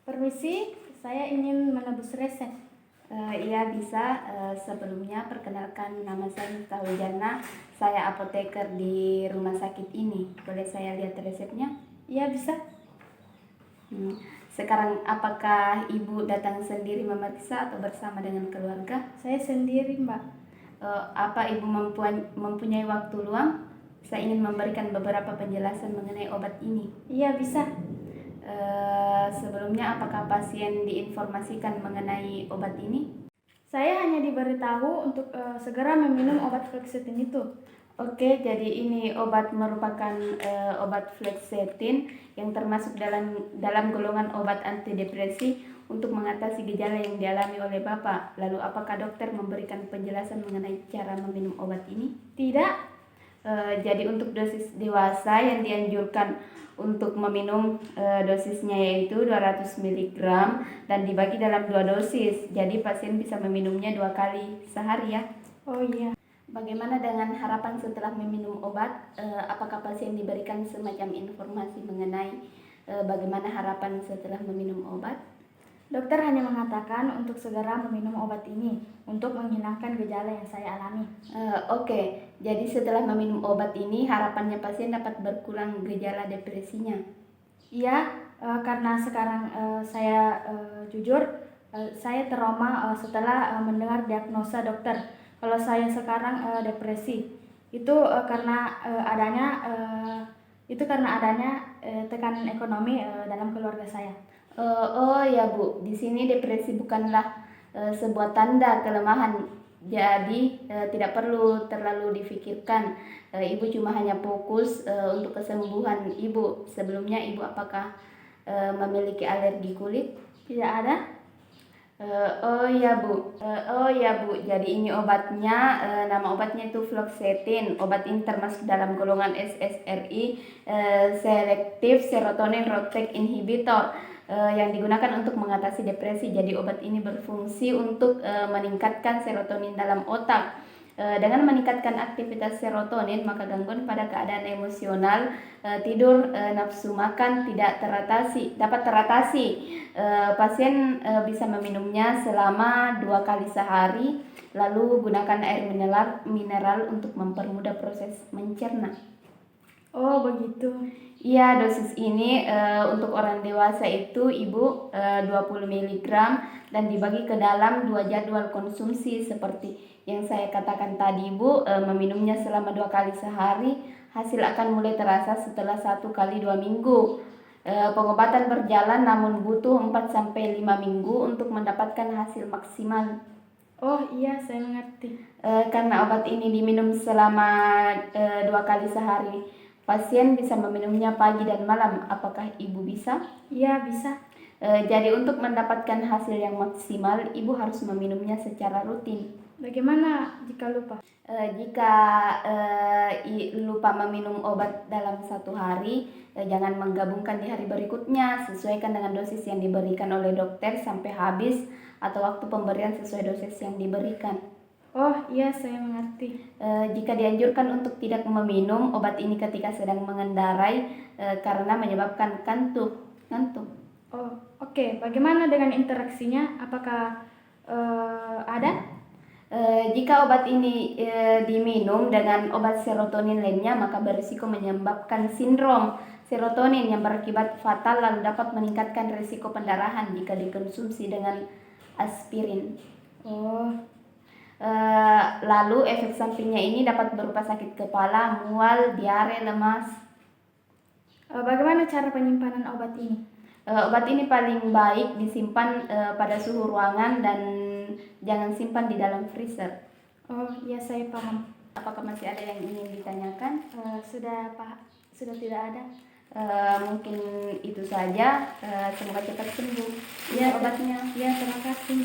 Permisi, saya ingin menebus resep. Iya bisa. Sebelumnya perkenalkan, nama saya Miftah Widiana. Saya apoteker di rumah sakit ini. Boleh saya lihat resepnya? Iya, bisa. Sekarang apakah ibu datang sendiri memeriksa atau bersama dengan keluarga? Saya sendiri, Mbak. Apa ibu mempunyai waktu luang? Saya ingin memberikan beberapa penjelasan mengenai obat ini. Iya, bisa. Sebelumnya apakah pasien diinformasikan mengenai obat ini? Saya hanya diberitahu untuk segera meminum obat fluoxetine itu. Oke, jadi ini obat merupakan obat fluoxetine yang termasuk dalam golongan obat antidepresi untuk mengatasi gejala yang dialami oleh Bapak. Lalu apakah dokter memberikan penjelasan mengenai cara meminum obat ini? Tidak. Jadi untuk dosis dewasa yang dianjurkan untuk meminum dosisnya yaitu 200 mg dan dibagi dalam 2 dosis. Jadi pasien bisa meminumnya 2 kali sehari ya. Oh iya. Bagaimana dengan harapan setelah meminum obat? Apakah pasien diberikan semacam informasi mengenai bagaimana harapan setelah meminum obat? Dokter hanya mengatakan untuk segera meminum obat ini untuk menghilangkan gejala yang saya alami. Oke, jadi setelah meminum obat ini harapannya pasien dapat berkurang gejala depresinya. Iya, karena sekarang saya jujur, saya trauma setelah mendengar diagnosa dokter kalau saya sekarang depresi. Itu karena adanya tekanan ekonomi dalam keluarga saya. Oh ya Bu, di sini depresi bukanlah sebuah tanda kelemahan. Jadi tidak perlu terlalu difikirkan. Ibu cuma hanya fokus untuk kesembuhan Ibu. Sebelumnya Ibu apakah memiliki alergi kulit? Tidak ada. Oh ya Bu. Jadi ini obatnya, nama obatnya itu fluoxetine. Obat ini termasuk dalam golongan SSRI, Selective Serotonin Reuptake Inhibitor, yang digunakan untuk mengatasi depresi. Jadi obat ini berfungsi untuk meningkatkan serotonin dalam otak. Dengan meningkatkan aktivitas serotonin, maka gangguan pada keadaan emosional, tidur, nafsu makan dapat teratasi. Pasien bisa meminumnya selama 2 kali sehari, lalu gunakan air mineral untuk mempermudah proses mencerna. Oh begitu. Iya, dosis ini untuk orang dewasa itu Ibu 20 mg dan dibagi ke dalam 2 jadwal konsumsi seperti yang saya katakan tadi Ibu, meminumnya selama 2 kali sehari. Hasil akan mulai terasa setelah 1 kali 2 minggu. Pengobatan berjalan namun butuh 4-5 minggu untuk mendapatkan hasil maksimal. Oh iya, saya mengerti. Karena obat ini diminum selama 2 kali sehari, pasien bisa meminumnya pagi dan malam. Apakah Ibu bisa? Iya, bisa. Jadi untuk mendapatkan hasil yang maksimal, Ibu harus meminumnya secara rutin. Bagaimana jika lupa? Jika lupa meminum obat dalam 1 hari, jangan menggabungkan di hari berikutnya. Sesuaikan dengan dosis yang diberikan oleh dokter sampai habis atau waktu pemberian sesuai dosis yang diberikan. Oh iya, saya mengerti. Jika dianjurkan untuk tidak meminum obat ini ketika sedang mengendarai karena menyebabkan ngantuk. Oh oke. Bagaimana dengan interaksinya? Apakah ada? Jika obat ini diminum dengan obat serotonin lainnya, maka berisiko menyebabkan sindrom serotonin yang berakibat fatal, lalu dapat meningkatkan risiko pendarahan jika dikonsumsi dengan aspirin. Lalu efek sampingnya ini dapat berupa sakit kepala, mual, diare, lemas. Bagaimana cara penyimpanan obat ini? Obat ini paling baik disimpan pada suhu ruangan dan jangan simpan di dalam freezer. Oh iya, saya paham. Apakah masih ada yang ingin ditanyakan? Sudah tidak ada. Mungkin itu saja. Semoga cepat sembuh. Ya, obatnya. Ya, terima kasih Mbak.